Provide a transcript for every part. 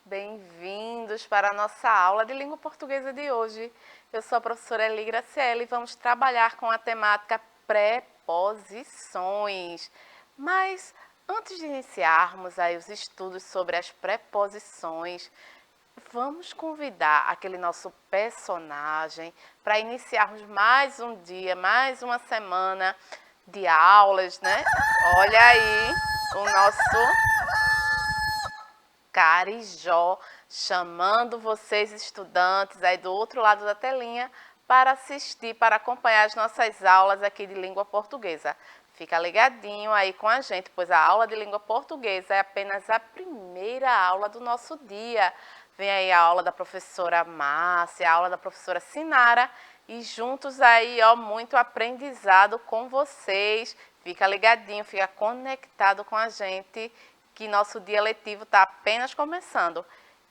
Bem-vindos para a nossa aula de língua portuguesa de hoje. Eu sou a professora Eli Graciele e vamos trabalhar com a temática preposições. Mas antes de iniciarmos aí os estudos sobre as preposições, vamos convidar aquele nosso personagem para iniciarmos mais um dia, mais uma semana de aulas, né? Olha aí o nosso Carijó, chamando vocês estudantes aí do outro lado da telinha para assistir, para acompanhar as nossas aulas aqui de língua portuguesa. Fica ligadinho aí com a gente, pois a aula de língua portuguesa é apenas a primeira aula do nosso dia. Vem aí a aula da professora Márcia, a aula da professora Sinara e juntos aí, ó, muito aprendizado com vocês. Fica ligadinho, fica conectado com a gente, que nosso dia letivo está apenas começando.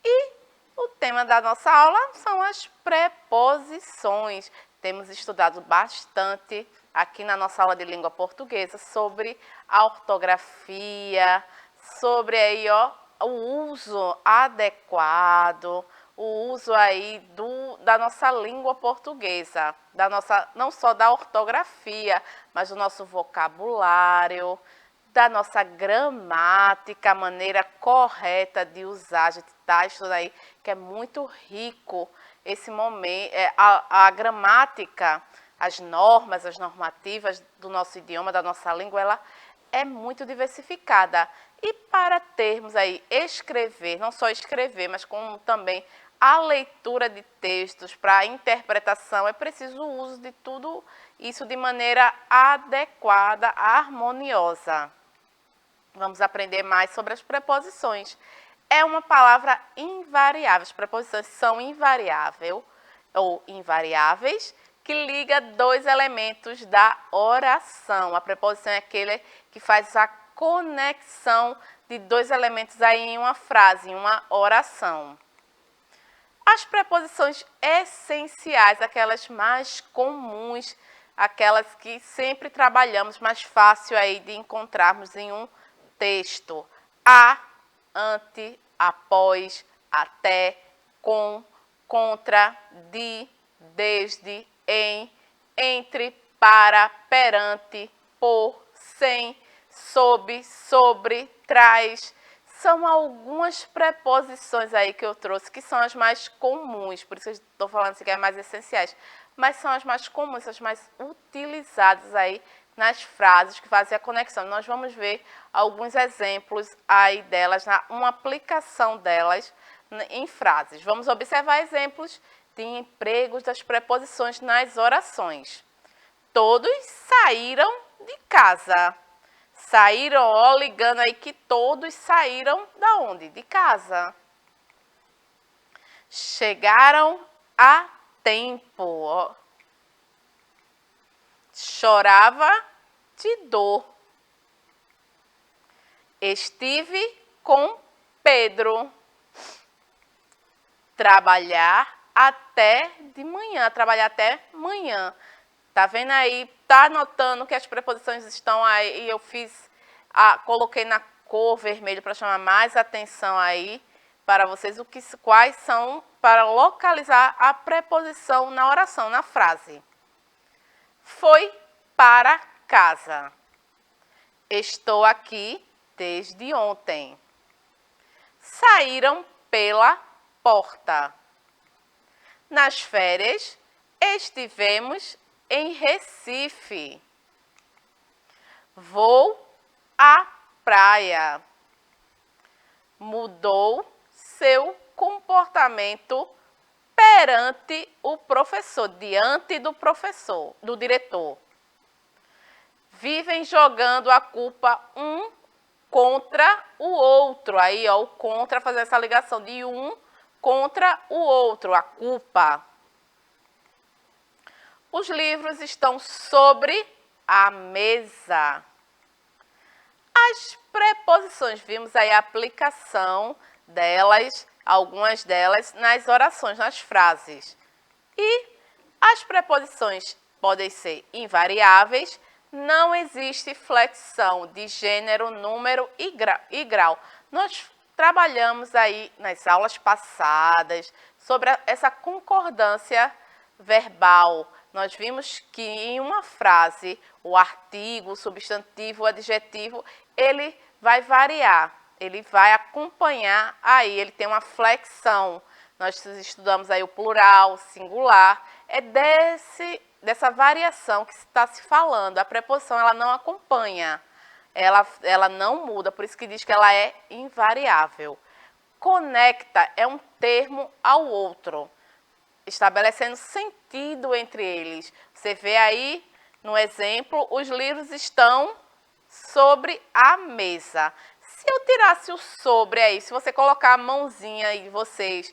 E o tema da nossa aula são as preposições. Temos estudado bastante aqui na nossa aula de língua portuguesa sobre a ortografia, sobre aí, ó, o uso adequado, o uso aí da nossa língua portuguesa, não só da ortografia, mas do nosso vocabulário, da nossa gramática, a maneira correta de usar. A gente está estudando aí que é muito rico esse momento, a gramática, as normas, as normativas do nosso idioma, da nossa língua, ela é muito diversificada. E para termos aí escrever, não só escrever, mas como também a leitura de textos para a interpretação, é preciso o uso de tudo isso de maneira adequada, harmoniosa. Vamos aprender mais sobre as preposições. É uma palavra invariável. As preposições são invariável ou invariáveis, que liga dois elementos da oração. A preposição é aquele que faz a conexão de dois elementos aí em uma frase, em uma oração. As preposições essenciais, aquelas mais comuns, aquelas que sempre trabalhamos, mais fácil aí de encontrarmos em um texto: a, ante, após, até, com, contra, de, desde, em, entre, para, perante, por, sem, sob, sobre, traz. São algumas preposições aí que eu trouxe, que são as mais comuns, por isso eu estou falando assim que é mais essenciais, mas são as mais comuns, as mais utilizadas aí nas frases que fazem a conexão. Nós vamos ver alguns exemplos aí delas, uma aplicação delas em frases. Vamos observar exemplos de empregos das preposições nas orações. Todos saíram de casa. Saíram, ó, ligando aí que todos saíram da onde? De casa. Chegaram a tempo, ó. Chorava de dor. Estive com Pedro. Trabalhar até de manhã, trabalhar até manhã. Tá vendo aí? Tá notando que as preposições estão aí, e eu coloquei na cor vermelho para chamar mais atenção aí para vocês quais são, para localizar a preposição na oração, na frase. Foi para casa. Estou aqui desde ontem. Saíram pela porta. Nas férias, estivemos em Recife. Vou à praia. Mudou seu comportamento perante o professor, diante do professor, do diretor. Vivem jogando a culpa um contra o outro. Aí, ó, o contra, fazer essa ligação de um contra o outro, a culpa. Os livros estão sobre a mesa. As preposições, vimos aí a aplicação delas, algumas delas, nas orações, nas frases. E as preposições podem ser invariáveis, não existe flexão de gênero, número e grau. Nós trabalhamos aí nas aulas passadas sobre essa concordância verbal. Nós vimos que em uma frase, o artigo, o substantivo, o adjetivo, ele vai variar, ele vai acompanhar aí, ele tem uma flexão. Nós estudamos aí o plural, o singular, é dessa variação que está se falando. A preposição, ela não acompanha, ela não muda, por isso que diz que ela é invariável. Conecta é um termo ao outro, estabelecendo sentido entre eles. Você vê aí no exemplo, os livros estão sobre a mesa. Se eu tirasse o sobre aí, se você colocar a mãozinha aí de vocês,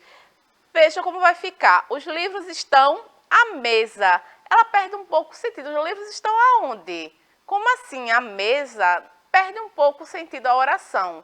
veja como vai ficar. Os livros estão à mesa. Ela perde um pouco o sentido. Os livros estão aonde? Como assim? A mesa perde um pouco o sentido da oração.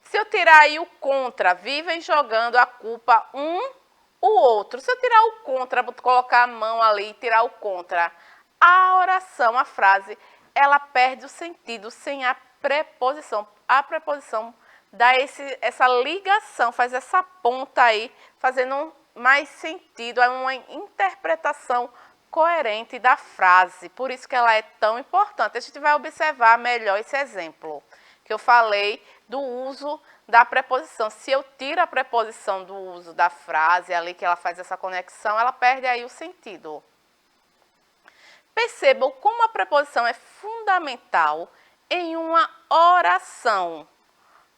Se eu tirar aí o contra, vivem jogando a culpa o outro. Se eu tirar o contra, colocar a mão ali e tirar o contra, a oração, a frase, ela perde o sentido sem a preposição. A preposição dá essa ligação, faz essa ponta aí, fazendo mais sentido, é uma interpretação coerente da frase. Por isso que ela é tão importante. A gente vai observar melhor esse exemplo que eu falei do uso da preposição. Se eu tiro a preposição do uso da frase ali, que ela faz essa conexão, ela perde aí o sentido. Percebam como a preposição é fundamental em uma oração.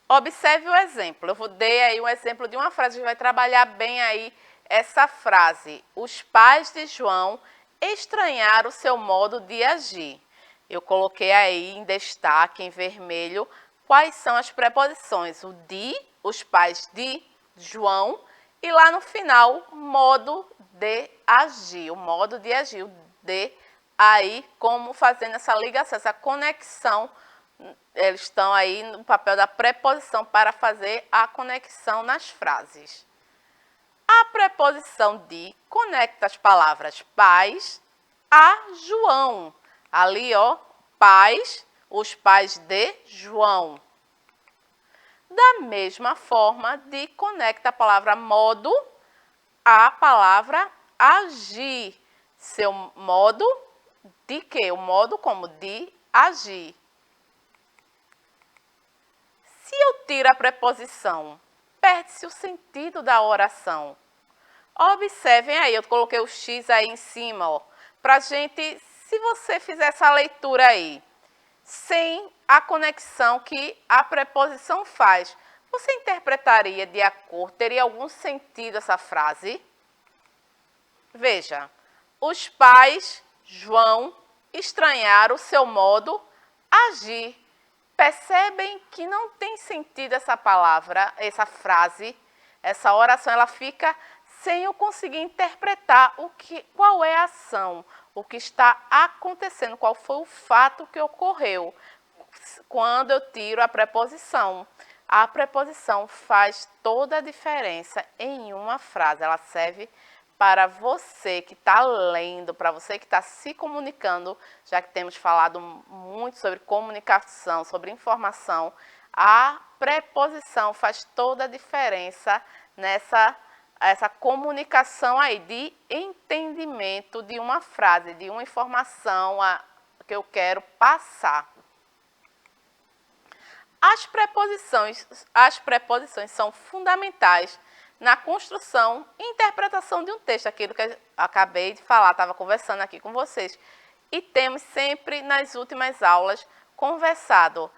Observe o exemplo. Eu dei aí um exemplo de uma frase, a gente vai trabalhar bem aí essa frase. Os pais de João estranharam o seu modo de agir. Eu coloquei aí em destaque, em vermelho, quais são as preposições. O de, os pais de João, e lá no final, modo de agir. O modo de agir, o de aí, como fazendo essa ligação, essa conexão. Eles estão aí no papel da preposição para fazer a conexão nas frases. A preposição de conecta as palavras pais a João. Ali, ó, pais, os pais de João. Da mesma forma, de conecta a palavra modo à palavra agir. Seu modo de quê? O modo como de agir. Se eu tiro a preposição, perde-se o sentido da oração. Observem aí, eu coloquei o X aí em cima, ó, pra gente, se você fizer essa leitura aí, sem a conexão que a preposição faz, você interpretaria de acordo, teria algum sentido essa frase? Veja, os pais, João, estranharam o seu modo agir. Percebem que não tem sentido essa palavra, essa frase, essa oração, ela fica sem eu conseguir interpretar qual é a ação, o que está acontecendo, qual foi o fato que ocorreu quando eu tiro a preposição. A preposição faz toda a diferença em uma frase, ela serve para você que está lendo, para você que está se comunicando, já que temos falado muito sobre comunicação, sobre informação, a preposição faz toda a diferença essa comunicação aí de entendimento de uma frase, de uma informação que eu quero passar. As preposições são fundamentais na construção e interpretação de um texto, aquilo que eu acabei de falar, estava conversando aqui com vocês. E temos sempre, nas últimas aulas, conversado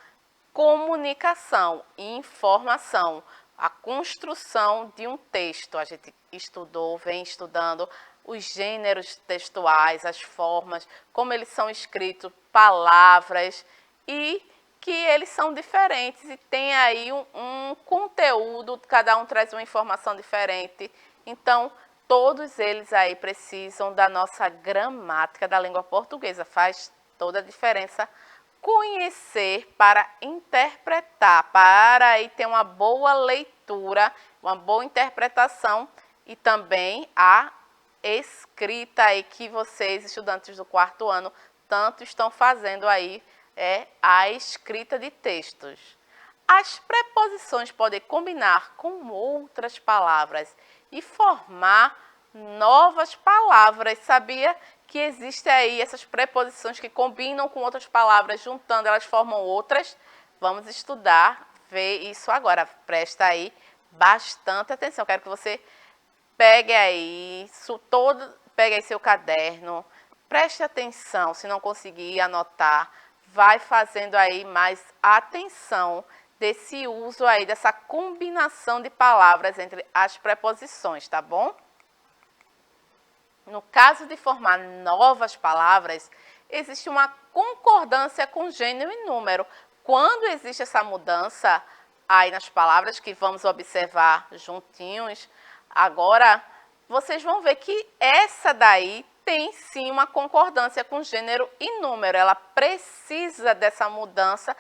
comunicação e informação, a construção de um texto. A gente estudou, vem estudando os gêneros textuais, as formas, como eles são escritos, palavras, e que eles são diferentes e tem aí um conteúdo, cada um traz uma informação diferente. Então, todos eles aí precisam da nossa gramática da língua portuguesa. Faz toda a diferença conhecer para interpretar, para aí ter uma boa leitura, uma boa interpretação e também a escrita aí que vocês, estudantes do 4º ano, tanto estão fazendo aí, é a escrita de textos. As preposições podem combinar com outras palavras e formar novas palavras. Sabia que existem aí essas preposições que combinam com outras palavras, juntando elas formam outras? Vamos estudar, ver isso agora. Presta aí bastante atenção. Quero que você pegue aí seu caderno, preste atenção. Se não conseguir anotar, vai fazendo aí mais atenção desse uso aí, dessa combinação de palavras entre as preposições, tá bom? No caso de formar novas palavras, existe uma concordância com gênero e número. Quando existe essa mudança aí nas palavras que vamos observar juntinhos, agora vocês vão ver que essa daí tem sim uma concordância com gênero e número. Ela precisa dessa mudança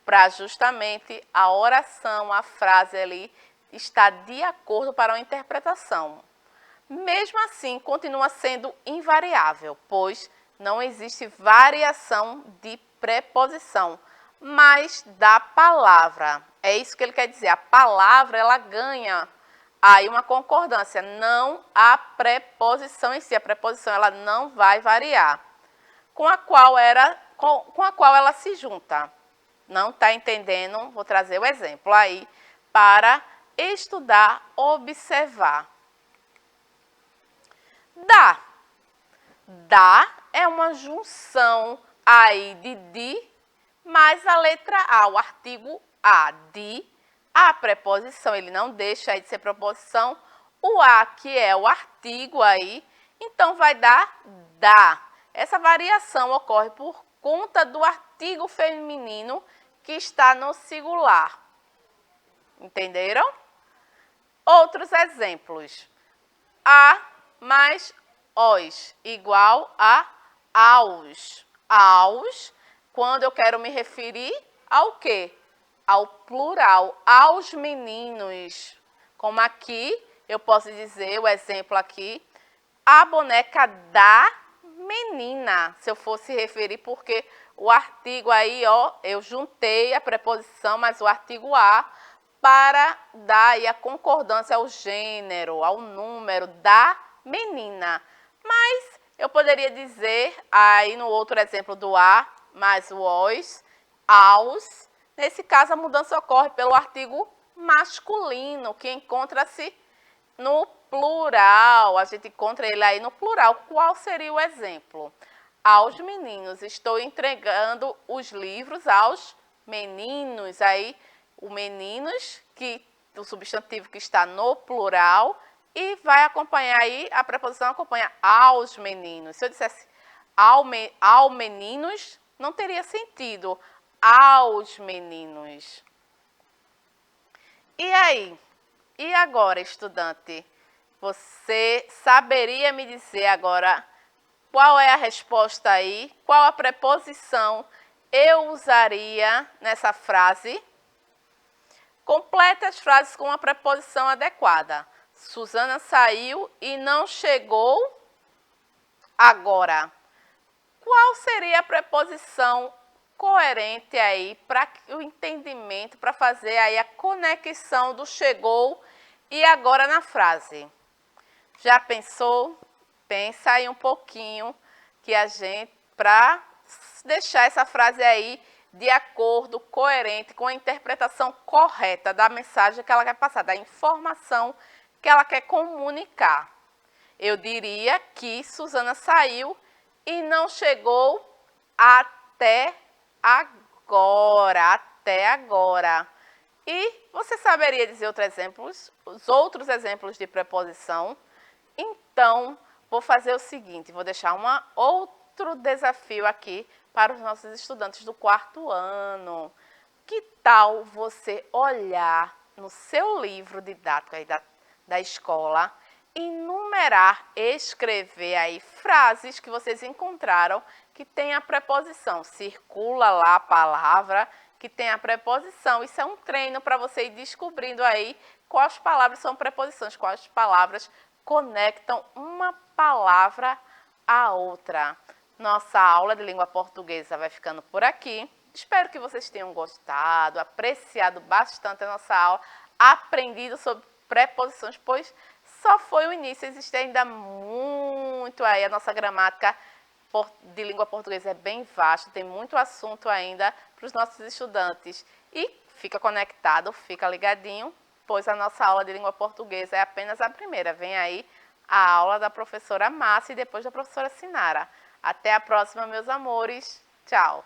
para justamente a oração, a frase ali estar de acordo para uma interpretação. Mesmo assim, continua sendo invariável, pois não existe variação de preposição, mas da palavra. É isso que ele quer dizer. A palavra, ela ganha aí uma concordância, não a preposição em si. A preposição, ela não vai variar. Com a qual ela se junta. Não está entendendo? Vou trazer o exemplo aí para estudar, observar. Dá. Dá é uma junção aí de mais a letra A, o artigo A, de. A preposição, ele não deixa aí de ser preposição. O A, que é o artigo aí, então vai dar dá. Essa variação ocorre por conta do artigo feminino que está no singular. Entenderam? Outros exemplos. A mais os igual a aos. Aos, quando eu quero me referir ao quê? Ao plural, aos meninos. Como aqui, eu posso dizer, o exemplo aqui, a boneca da menina. Se eu fosse referir, porque o artigo aí, ó, eu juntei a preposição, mas o artigo a, para dar aí a concordância ao gênero, ao número da menina. Mas eu poderia dizer aí no outro exemplo do a, mais o os, aos. Nesse caso, a mudança ocorre pelo artigo masculino, que encontra-se no plural. A gente encontra ele aí no plural. Qual seria o exemplo? Aos meninos. Estou entregando os livros aos meninos. Aí, o meninos, o substantivo que está no plural, e vai acompanhar aí, a preposição acompanha aos meninos. Se eu dissesse ao meninos, não teria sentido. Aos meninos. E aí? E agora, estudante? Você saberia me dizer agora qual é a resposta aí? Qual a preposição eu usaria nessa frase? Complete as frases com uma preposição adequada. Suzana saiu e não chegou agora. Qual seria a preposição coerente aí para o entendimento, para fazer aí a conexão do chegou e agora na frase? Já pensou? Pensa aí um pouquinho que a gente, para deixar essa frase aí de acordo, coerente, com a interpretação correta da mensagem que ela quer passar, da informação que ela quer comunicar. Eu diria que Suzana saiu e não chegou até agora. E você saberia dizer os outros exemplos de preposição? Então, vou fazer o seguinte, vou deixar outro desafio aqui para os nossos estudantes do 4º ano. Que tal você olhar no seu livro didático aí da escola e numerar, escrever aí frases que vocês encontraram que tem a preposição. Circula lá a palavra que tem a preposição. Isso é um treino para você ir descobrindo aí quais palavras são preposições, quais palavras conectam uma palavra à outra. Nossa aula de língua portuguesa vai ficando por aqui. Espero que vocês tenham gostado, apreciado bastante a nossa aula, aprendido sobre preposições, pois só foi o início, existe ainda muito aí, a nossa gramática de língua portuguesa é bem vasta, tem muito assunto ainda para os nossos estudantes. E fica conectado, fica ligadinho, pois a nossa aula de língua portuguesa é apenas a primeira. Vem aí a aula da professora Márcia e depois da professora Sinara. Até a próxima, meus amores. Tchau!